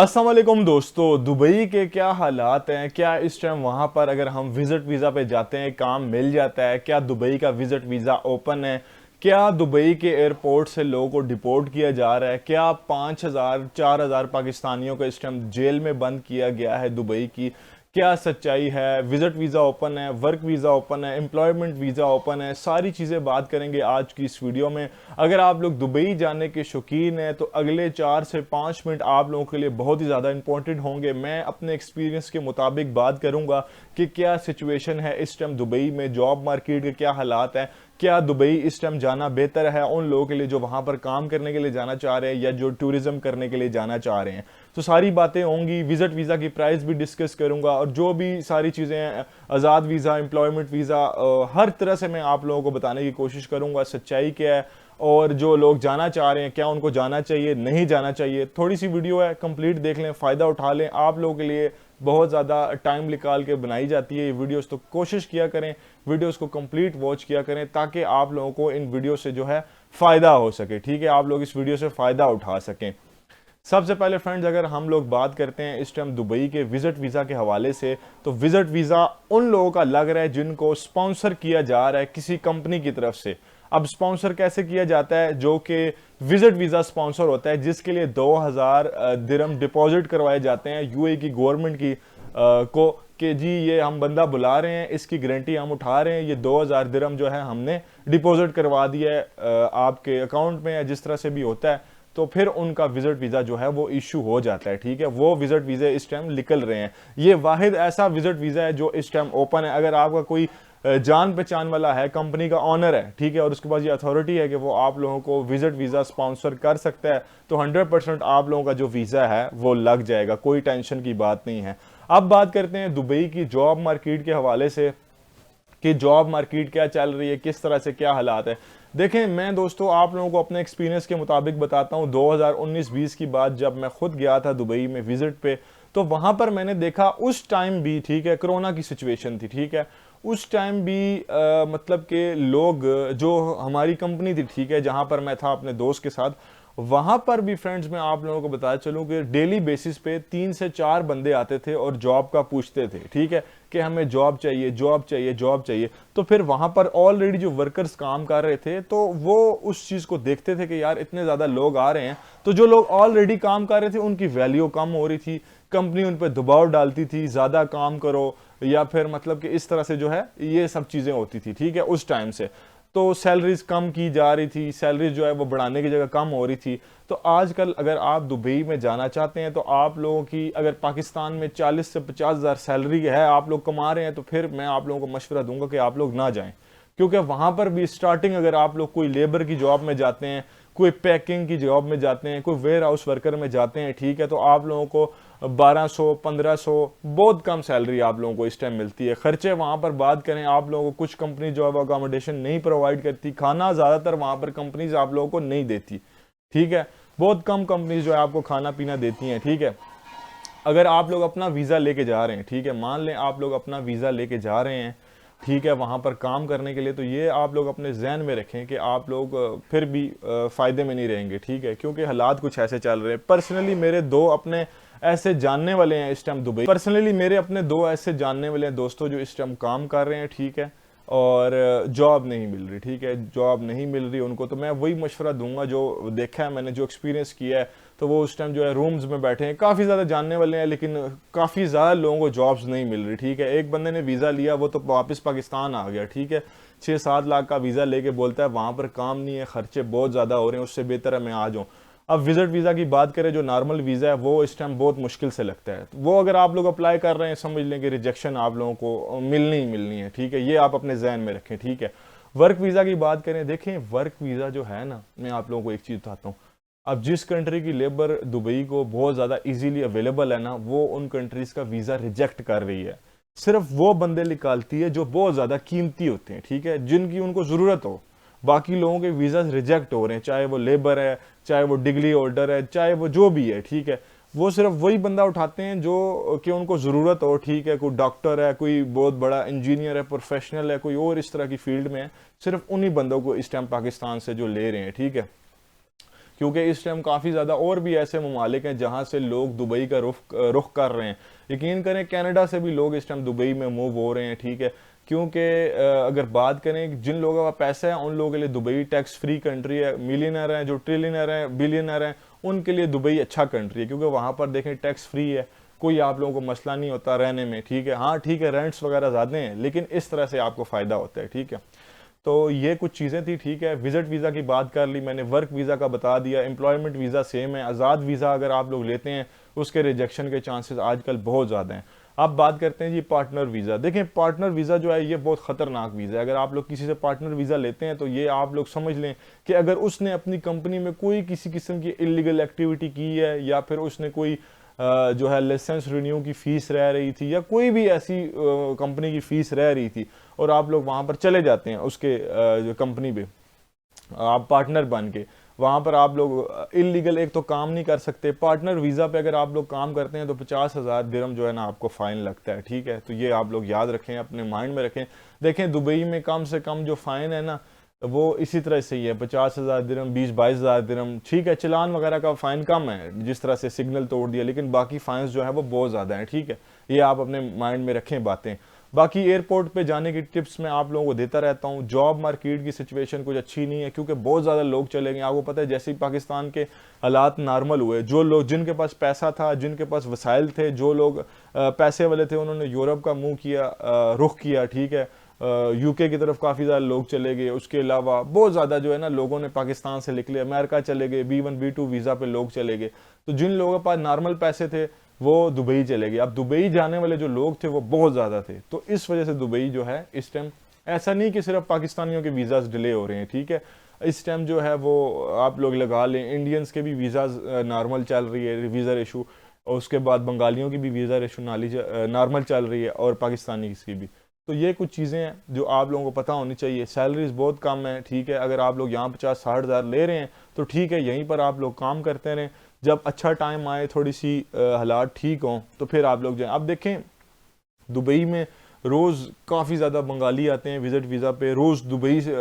अस्सलाम वालेकुम दोस्तों, दुबई के क्या हालात हैं। क्या इस टाइम वहाँ पर अगर हम विज़िट वीज़ा पे जाते हैं काम मिल जाता है? क्या दुबई का विज़िट वीज़ा ओपन है? क्या दुबई के एयरपोर्ट से लोगों को डिपोर्ट किया जा रहा है? क्या 5,000 4,000 पाकिस्तानियों को इस टाइम जेल में बंद किया गया है दुबई की? क्या सच्चाई है? विजिट वीज़ा ओपन है, वर्क वीज़ा ओपन है, एम्प्लॉयमेंट वीज़ा ओपन है, सारी चीज़ें बात करेंगे आज की इस वीडियो में। अगर आप लोग दुबई जाने के शौकीन हैं तो अगले 4 से 5 मिनट आप लोगों के लिए बहुत ही ज़्यादा इंपॉर्टेंट होंगे। मैं अपने एक्सपीरियंस के मुताबिक बात करूंगा कि क्या सिचुएशन है इस टाइम दुबई में, जॉब मार्केट के क्या हालात हैं, क्या दुबई इस टाइम जाना बेहतर है उन लोगों के लिए जो वहां पर काम करने के लिए जाना चाह रहे हैं या जो टूरिज्म करने के लिए जाना चाह रहे हैं। तो सारी बातें होंगी, विजिट वीज़ा की प्राइस भी डिस्कस करूंगा और जो भी सारी चीज़ें हैं, आज़ाद वीज़ा, एम्प्लॉयमेंट वीज़ा, हर तरह से मैं आप लोगों को बताने की कोशिश करूंगा सच्चाई क्या है और जो लोग जाना चाह रहे हैं क्या उनको जाना चाहिए, नहीं जाना चाहिए। थोड़ी सी वीडियो है, कंप्लीट देख लें, फ़ायदा उठा लें। आप लोगों के लिए बहुत ज़्यादा टाइम निकाल के बनाई जाती है ये वीडियोस, तो कोशिश किया करें वीडियोस को कंप्लीट वॉच किया करें ताकि आप लोगों को इन वीडियो से जो है फ़ायदा हो सके। ठीक है, आप लोग इस वीडियो से फ़ायदा उठा सकें। सबसे पहले फ्रेंड्स, अगर हम लोग बात करते हैं इस टाइम दुबई के विजिट वीज़ा के हवाले से, तो विजिट वीज़ा उन लोगों का लग रहा है जिनको स्पॉन्सर किया जा रहा है किसी कंपनी की तरफ से। अब स्पॉन्सर कैसे किया जाता है? जो कि विजिट वीज़ा स्पॉन्सर होता है जिसके लिए 2,000 दिरहम डिपॉजिट करवाए जाते हैं यूएई की गवर्नमेंट की को, कि जी ये हम बंदा बुला रहे हैं, इसकी गारंटी हम उठा रहे हैं, ये 2,000 दिरहम जो है हमने डिपॉजिट करवा दिया है आपके अकाउंट में या जिस तरह से भी होता है, तो फिर उनका विजिट वीज़ा जो है वो इशू हो जाता है। ठीक है, वो विजिट वीज़े इस टाइम निकल रहे हैं। ये वाहिद ऐसा विजिट वीज़ा है जो इस टाइम ओपन है। अगर आपका कोई जान पहचान वाला है, कंपनी का ऑनर है, ठीक है, और उसके पास ये अथॉरिटी है कि वो आप लोगों को विजिट वीज़ा स्पॉन्सर कर सकता है, तो 100% आप लोगों का जो वीज़ा है वो लग जाएगा, कोई टेंशन की बात नहीं है। अब बात करते हैं दुबई की जॉब मार्केट के हवाले से कि जॉब मार्केट क्या चल रही है, किस तरह से क्या हालात है। देखें, मैं दोस्तों आप लोगों को अपने एक्सपीरियंस के मुताबिक बताता हूँ। 2019-20 की बात जब मैं खुद गया था दुबई में विजिट पे, तो वहां पर मैंने देखा उस टाइम भी, ठीक है, कोरोना की सिचुएशन थी, ठीक है, उस टाइम भी मतलब कि लोग, जो हमारी कंपनी थी, ठीक है, जहां पर मैं था अपने दोस्त के साथ, वहां पर भी फ्रेंड्स मैं आप लोगों को बताया चलूं कि डेली बेसिस पे 3 से 4 बंदे आते थे और जॉब का पूछते थे, ठीक है, कि हमें जॉब चाहिए, जॉब चाहिए, जॉब चाहिए। तो फिर वहां पर ऑलरेडी जो वर्कर्स काम कर रहे थे तो वो उस चीज को देखते थे कि यार इतने ज्यादा लोग आ रहे हैं, तो जो लोग ऑलरेडी काम कर रहे थे उनकी वैल्यू कम हो रही थी, कंपनी उन पर दबाव डालती थी, ज्यादा काम करो, या फिर मतलब कि इस तरह से जो है ये सब चीजें होती थी, ठीक है, उस टाइम से। तो सैलरीज कम की जा रही थी, सैलरीज जो है वो बढ़ाने की जगह कम हो रही थी। तो आजकल अगर आप दुबई में जाना चाहते हैं तो आप लोगों की अगर पाकिस्तान में 40 से 50,000 सैलरी है, आप लोग कमा रहे हैं, तो फिर मैं आप लोगों को मशवरा दूंगा कि आप लोग ना जाएं, क्योंकि वहां पर भी स्टार्टिंग अगर आप लोग कोई लेबर की जॉब में जाते हैं, कोई पैकिंग की जॉब में जाते हैं, कोई वेयर हाउस वर्कर में जाते हैं, ठीक है, तो आप लोगों को 1200 1500 बहुत कम सैलरी आप लोगों को इस टाइम मिलती है। खर्चे वहां पर बात करें, आप लोगों को कुछ कंपनी जो है अकोमोडेशन नहीं प्रोवाइड करती, खाना ज्यादातर वहां पर कंपनीज आप लोगों को नहीं देती, ठीक है, बहुत कम कंपनीज जो है आपको खाना पीना देती हैं, ठीक है। अगर आप लोग अपना वीज़ा लेके जा रहे हैं, ठीक है, मान लें आप लोग अपना वीज़ा लेके जा रहे हैं, ठीक है, वहाँ पर काम करने के लिए, तो ये आप लोग अपने जहन में रखें कि आप लोग फिर भी फ़ायदे में नहीं रहेंगे, ठीक है, क्योंकि हालात कुछ ऐसे चल रहे हैं। पर्सनली मेरे दो अपने ऐसे जानने वाले हैं इस टाइम दुबई, पर्सनली मेरे अपने दो ऐसे जानने वाले हैं दोस्तों जो इस टाइम काम कर रहे हैं, ठीक है, और जॉब नहीं मिल रही, ठीक है, जॉब नहीं मिल रही उनको। तो मैं वही मशवरा दूंगा जो देखा है मैंने, जो एक्सपीरियंस किया है, तो वो उस टाइम जो है रूम्स में बैठे हैं, काफ़ी ज़्यादा जानने वाले हैं, लेकिन काफ़ी ज़्यादा लोगों को जॉब्स नहीं मिल रही, ठीक है। एक बंदे ने वीज़ा लिया, वो तो वापस पाकिस्तान आ गया, ठीक है, 6-7 लाख का वीज़ा लेके बोलता है वहाँ पर काम नहीं है, खर्चे बहुत ज़्यादा हो रहे हैं, उससे बेहतर है मैं आ जाऊँ। अब विजिट वीज़ा की बात करें, जो नॉर्मल वीज़ा है वो इस टाइम बहुत मुश्किल से लगता है, तो वो अगर आप लोग अप्लाई कर रहे हैं, समझ लें कि रिजेक्शन आप लोगों को मिलनी ही मिलनी है, ठीक है, ये आप अपने जहन में रखें, ठीक है। वर्क वीज़ा की बात करें, देखें वर्क वीज़ा जो है ना, मैं आप लोगों को एक चीज़ बताता हूँ। अब जिस कंट्री की लेबर दुबई को बहुत ज़्यादा इजीली अवेलेबल है ना, वो उन कंट्रीज़ का वीज़ा रिजेक्ट कर रही है। सिर्फ वो बंदे निकालती है जो बहुत ज़्यादा कीमती होते हैं, ठीक है, जिनकी उनको ज़रूरत हो। बाकी लोगों के वीज़ा रिजेक्ट हो रहे हैं, चाहे वो लेबर है, चाहे वो डिग्री होल्डर है, चाहे वो जो भी है, ठीक है, वो सिर्फ वही बंदा उठाते हैं जो कि उनको ज़रूरत हो, ठीक है, कोई डॉक्टर है, कोई बहुत बड़ा इंजीनियर है, प्रोफेशनल है, कोई और इस तरह की फील्ड में है, सिर्फ उन्हीं बंदों को इस टाइम पाकिस्तान से जो ले रहे हैं, ठीक है, क्योंकि इस टाइम काफ़ी ज़्यादा और भी ऐसे ममालिक हैं जहाँ से लोग दुबई का रुख कर रहे हैं। यकीन करें कनाडा से भी लोग इस टाइम दुबई में मूव हो रहे हैं, ठीक है। क्योंकि अगर बात करें जिन लोगों का पैसा है उन लोगों के लिए दुबई टैक्स फ्री कंट्री है। मिलियनर हैं, जो ट्रिलियनर हैं, बिलियनर हैं, उनके लिए दुबई अच्छा कंट्री है, क्योंकि वहाँ पर देखें टैक्स फ्री है, कोई आप लोगों को मसला नहीं होता रहने में, ठीक है। हाँ ठीक है, रेंट्स वगैरह ज़्यादा हैं, लेकिन इस तरह से आपको फ़ायदा होता है, ठीक है। तो ये कुछ चीज़ें थी, ठीक है। विजिट वीज़ा की बात कर ली मैंने, वर्क वीज़ा का बता दिया, एम्प्लॉयमेंट वीज़ा सेम है। आज़ाद वीज़ा अगर आप लोग लेते हैं उसके रिजेक्शन के चांसेस आजकल बहुत ज़्यादा हैं। अब बात करते हैं जी पार्टनर वीज़ा। देखें पार्टनर वीज़ा जो है ये बहुत ख़तरनाक वीज़ा है। अगर आप लोग किसी से पार्टनर वीज़ा लेते हैं तो ये आप लोग समझ लें कि अगर उसने अपनी कंपनी में कोई किसी किस्म की इलीगल एक्टिविटी की है, या फिर उसने कोई जो है लाइसेंस रिन्यू की फ़ीस रह रही थी, या कोई भी ऐसी कंपनी की फ़ीस रह रही थी, और आप लोग वहाँ पर चले जाते हैं उसके जो कंपनी पे आप पार्टनर बन के, वहाँ पर आप लोग इलीगल एक तो काम नहीं कर सकते। पार्टनर वीज़ा पे अगर आप लोग काम करते हैं तो 50,000 दिरहम जो है ना आपको फ़ाइन लगता है, ठीक है। तो ये आप लोग याद रखें, अपने माइंड में रखें। देखें दुबई में कम से कम जो फ़ाइन है ना वो इसी तरह से ही है, 50,000 दिरहम, 20-22,000 दिरहम, ठीक है। चलान वगैरह का फ़ाइन कम है जिस तरह से सिग्नल तोड़ दिया, लेकिन बाकी फ़ाइन्स जो है वो बहुत ज़्यादा हैं, ठीक है। ये आप अपने माइंड में रखें बातें। बाकी एयरपोर्ट पे जाने की टिप्स मैं आप लोगों को देता रहता हूँ। जॉब मार्केट की सिचुएशन कुछ अच्छी नहीं है, क्योंकि बहुत ज़्यादा लोग चले गए। आपको पता है जैसे ही पाकिस्तान के हालात नॉर्मल हुए, जो लोग जिनके पास पैसा था, जिनके पास वसाइल थे, जो लोग पैसे वाले थे, उन्होंने यूरोप का मुंह किया, रुख किया, ठीक है। यूके की तरफ काफ़ी ज़्यादा लोग चले गए। उसके अलावा बहुत ज़्यादा जो है ना लोगों ने पाकिस्तान से निकले, अमेरिका चले गए, B1 B2 वीज़ा पे लोग चले गए। तो जिन लोगों के पास नॉर्मल पैसे थे वो दुबई चले गए। अब दुबई जाने वाले जो लोग थे वो बहुत ज़्यादा थे, तो इस वजह से दुबई जो है इस टाइम, ऐसा नहीं कि सिर्फ पाकिस्तानियों के वीज़ाज डिले हो रहे हैं, ठीक है। इस टाइम जो है वो आप लोग लगा लें, इंडियंस के भी वीज़ाज नॉर्मल चल रही है, वीज़ा इशू, और उसके बाद बंगालियों की भी वीज़ा इशू नॉर्मल चल रही है, और पाकिस्तानी की भी। तो ये कुछ चीज़ें हैं जो आप लोगों को पता होनी चाहिए। सैलरीज बहुत कम है, ठीक है। अगर आप लोग यहाँ 50-60 हज़ार ले रहे हैं तो ठीक है, यहीं पर आप लोग काम करते रहें। जब अच्छा टाइम आए, थोड़ी सी हालात ठीक हों, तो फिर आप लोग जाएं। अब देखें दुबई में रोज़ काफ़ी ज़्यादा बंगाली आते हैं विज़िट वीज़ा पे, रोज़ दुबई से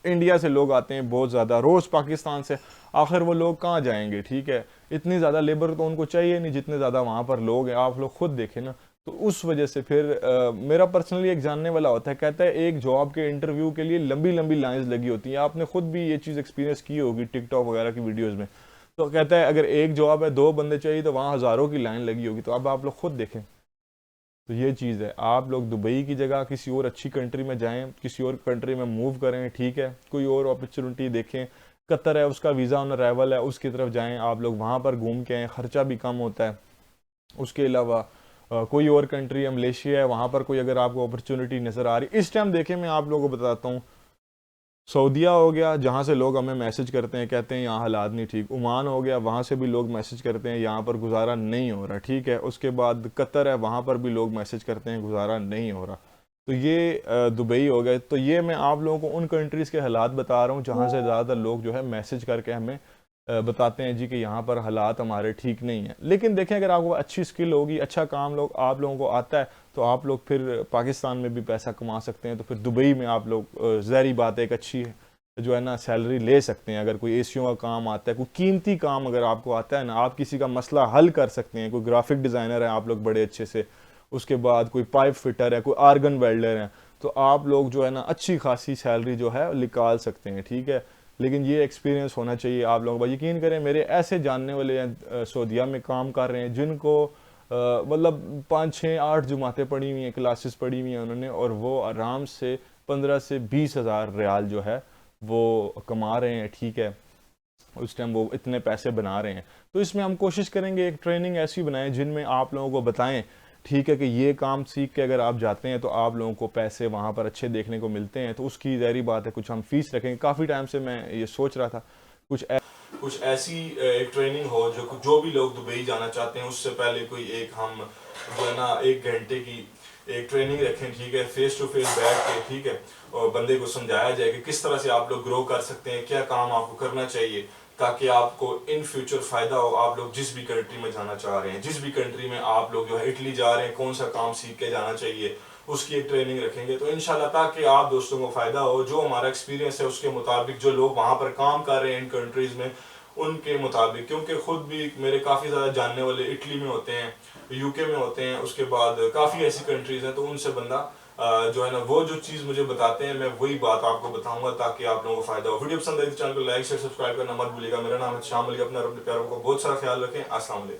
इंडिया से लोग आते हैं बहुत ज़्यादा, रोज़ पाकिस्तान से। आखिर वो लोग कहाँ जाएंगे, ठीक है। इतनी ज़्यादा लेबर तो उनको चाहिए नहीं जितने ज़्यादा वहाँ पर लोग हैं, आप लोग खुद देखें ना। तो उस वजह से फिर मेरा पर्सनली एक जानने वाला होता है, कहता है एक जॉब के इंटरव्यू के लिए लंबी लंबी लाइंस लगी होती हैं। आपने खुद भी ये चीज़ एक्सपीरियंस की होगी टिकटॉक वगैरह की वीडियोज़ में। तो कहता है अगर एक जॉब है, 2 बंदे चाहिए, तो वहाँ हज़ारों की लाइन लगी होगी। तो अब आप लोग खुद देखें। तो ये चीज़ है, आप लोग दुबई की जगह किसी और अच्छी कंट्री में जाएं, किसी और कंट्री में मूव करें, ठीक है। कोई और अपॉर्चुनिटी देखें। कतर है, उसका वीज़ा ऑन अराइवल है, उसकी तरफ जाएं, आप लोग वहाँ पर घूम के आएँ, ख़र्चा भी कम होता है। उसके अलावा कोई और कंट्री है, मलेशिया है, वहाँ पर कोई अगर आपको अपॉर्चुनिटी नज़र आ रही इस टाइम, देखें मैं आप लोगों को बताता हूँ। सऊदीया हो गया, जहाँ से लोग हमें मैसेज करते हैं, कहते हैं यहाँ हालात नहीं ठीक। ओमान हो गया, वहाँ से भी लोग मैसेज करते हैं यहाँ पर गुजारा नहीं हो रहा, ठीक है। उसके बाद कतर है, वहाँ पर भी लोग मैसेज करते हैं गुजारा नहीं हो रहा। तो ये दुबई हो गया। तो ये मैं आप लोगों को उन कंट्रीज़ के हालात बता रहा हूँ जहाँ से ज़्यादातर लोग जो है मैसेज करके हमें बताते हैं जी कि यहाँ पर हालात हमारे ठीक नहीं है। लेकिन देखें अगर आपको अच्छी स्किल होगी, अच्छा काम लोग आप लोगों को आता है, तो आप लोग फिर पाकिस्तान में भी पैसा कमा सकते हैं। तो फिर दुबई में आप लोग ज़ाहिरी बात है एक अच्छी जो है ना सैलरी ले सकते हैं। अगर कोई एसीओ का काम आता है, कोई कीमती काम अगर आपको आता है ना, आप किसी का मसला हल कर सकते हैं। कोई ग्राफिक डिज़ाइनर है आप लोग बड़े अच्छे से, उसके बाद कोई पाइप फिटर है, कोई आर्गन वेल्डर है, तो आप लोग जो है ना अच्छी खासी सैलरी जो है निकाल सकते हैं, ठीक है। लेकिन ये एक्सपीरियंस होना चाहिए आप लोगों को। यकीन करें मेरे ऐसे जानने वाले हैं सऊदीया में काम कर रहे हैं जिनको मतलब 5-6-8 जमातें पढ़ी हुई हैं, क्लासेस पढ़ी हुई हैं उन्होंने, और वो आराम से 15 से 20 हज़ार रियाल जो है वो कमा रहे हैं, ठीक है। उस टाइम वो इतने पैसे बना रहे हैं। तो इसमें हम कोशिश करेंगे एक ट्रेनिंग ऐसी बनाएं जिनमें आप लोगों को बताएं, ठीक है, कि ये काम सीख के अगर आप जाते हैं तो आप लोगों को पैसे वहाँ पर अच्छे देखने को मिलते हैं। तो उसकी ज़ाहिरी बात है कुछ हम फीस रखेंगे। काफ़ी टाइम से मैं ये सोच रहा था कुछ ऐसी एक ट्रेनिंग हो जो भी लोग दुबई जाना चाहते हैं उससे पहले कोई एक हम जो है ना 1 घंटे की एक ट्रेनिंग रखें, ठीक है, फेस टू फेस बैठ के, ठीक है, और बंदे को समझाया जाए कि किस तरह से आप लोग ग्रो कर सकते हैं, क्या काम आपको करना चाहिए ताकि आपको इन फ्यूचर फ़ायदा हो। आप लोग जिस भी कंट्री में जाना चाह रहे हैं, जिस भी कंट्री में आप लोग जो है इटली जा रहे हैं, कौन सा काम सीख के जाना चाहिए, उसकी एक ट्रेनिंग रखेंगे। तो इंशाल्लाह ताकि आप दोस्तों को फ़ायदा हो, जो हमारा एक्सपीरियंस है उसके मुताबिक जो लोग वहाँ पर काम कर रहे हैं इन कंट्रीज़ में उनके मुताबिक, क्योंकि खुद भी मेरे काफ़ी ज़्यादा जानने वाले इटली में होते हैं, यूके में होते हैं, उसके बाद काफ़ी ऐसी कंट्रीज़ हैं, तो उनसे बंदा जो है ना वो जो चीज़ मुझे बताते हैं मैं वही बात आपको बताऊंगा ताकि आप लोगों को फायदा हो। वीडियो पसंद आई तो चैनल को लाइक शेयर सब्सक्राइब करना मत भूलिएगा। मेरा नाम है शाम अली, अपना और अपने प्यारों को बहुत सारा ख्याल रखें। अस्सलाम वालेकुम।